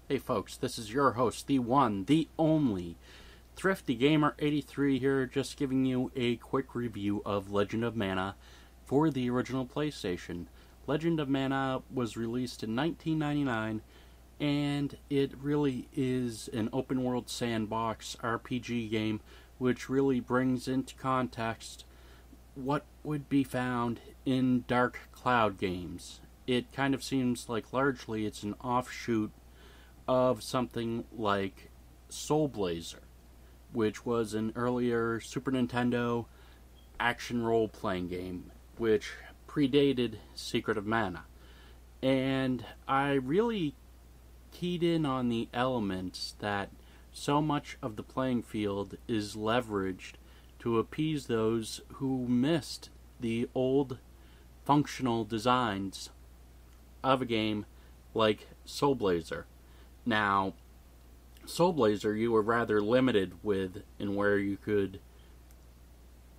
Hey folks, this is your host, the one, the only, Thrifty Gamer 83 here, just giving you a quick review of Legend of Mana for the original PlayStation. Legend of Mana was released in 1999, and it really is an open-world sandbox RPG game which really brings into context what would be found in Dark Cloud games. It kind of seems like largely it's an offshoot of something like Soul Blazer, which was an earlier Super Nintendo action role-playing game, which predated Secret of Mana. And I really keyed in on the elements that so much of the playing field is leveraged to appease those who missed the old functional designs of a game like Soul Blazer. Now, Soul Blazer, you were rather limited with in where you could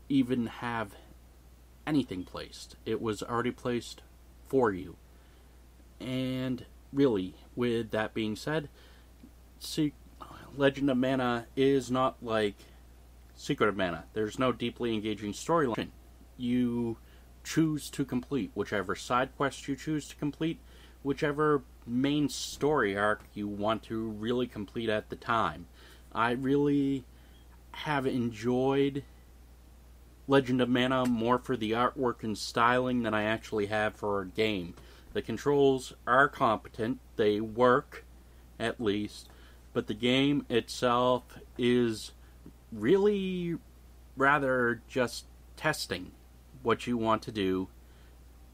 even have anything placed. It was already placed for you. And really, with that being said, Legend of Mana is not like Secret of Mana. There's no deeply engaging storyline. You choose to complete whichever side quest you choose to complete, whichever main story arc you want to really complete at the time. I really have enjoyed Legend of Mana more for the artwork and styling than I actually have for a game. The controls are competent, they work, at least, but the game itself is really rather just testing what you want to do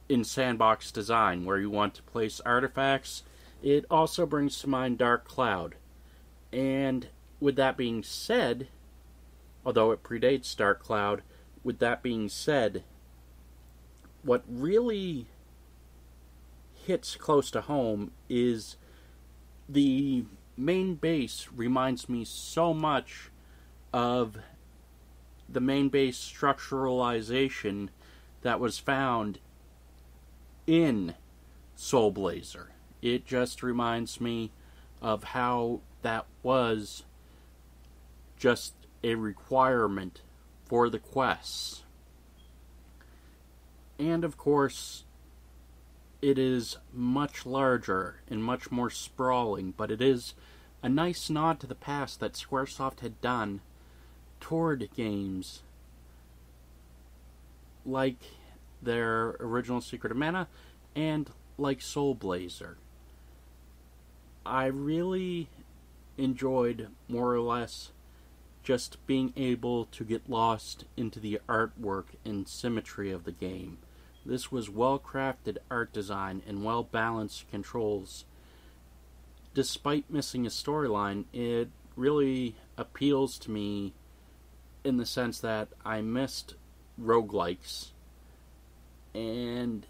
in sandbox design, where you want to place artifacts. It also brings to mind Dark Cloud. And with that being said, although it predates Dark Cloud, with that being said, what really hits close to home is the main base reminds me so much of the main base structuralization that was found in Soul Blazer. It just reminds me of how that was just a requirement for the quests. And of course, it is much larger and much more sprawling, but it is a nice nod to the past that Squaresoft had done toward games like their original Secret of Mana and like Soul Blazer. I really enjoyed, more or less, just being able to get lost into the artwork and symmetry of the game. This was well-crafted art design and well-balanced controls. Despite missing a storyline, it really appeals to me in the sense that I missed roguelikes, and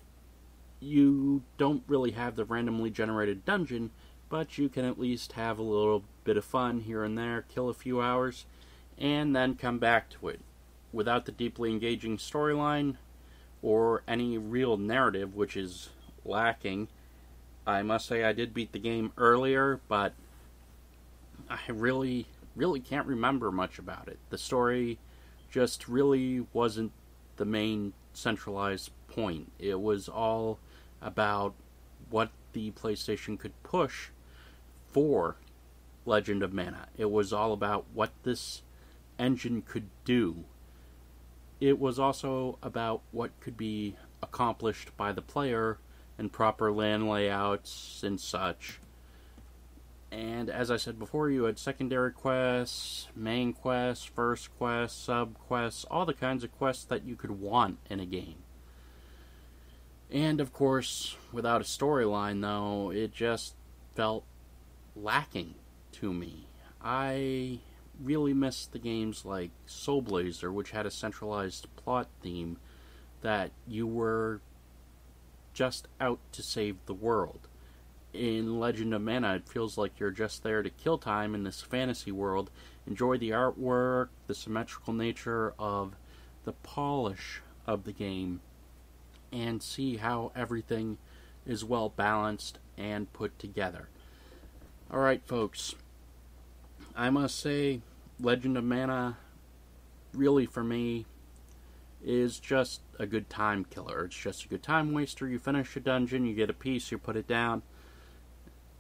you don't really have the randomly generated dungeon, but you can at least have a little bit of fun here and there, kill a few hours, and then come back to it. Without the deeply engaging storyline or any real narrative, which is lacking. I must say I did beat the game earlier, but I really can't remember much about it. The story just really wasn't the main centralized point. It was all about what the PlayStation could push for Legend of Mana. It was all about what this engine could do. It was also about what could be accomplished by the player and proper land layouts and such. And as I said before, you had secondary quests, main quests, first quests, sub-quests, all the kinds of quests that you could want in a game. And of course, without a storyline though, it just felt lacking to me. I really missed the games like Soul Blazer, which had a centralized plot theme that you were just out to save the world. In Legend of Mana, it feels like you're just there to kill time in this fantasy world, enjoy the artwork, the symmetrical nature of the polish of the game, and see how everything is well balanced and put together. Alright, folks. I must say, Legend of Mana, really for me, is just a good time killer. It's just a good time waster. You finish a dungeon, you get a piece, you put it down,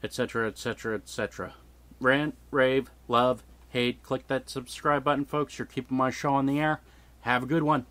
etc., etc., etc. Rant, rave, love, hate, click that subscribe button, folks. You're keeping my show on the air. Have a good one.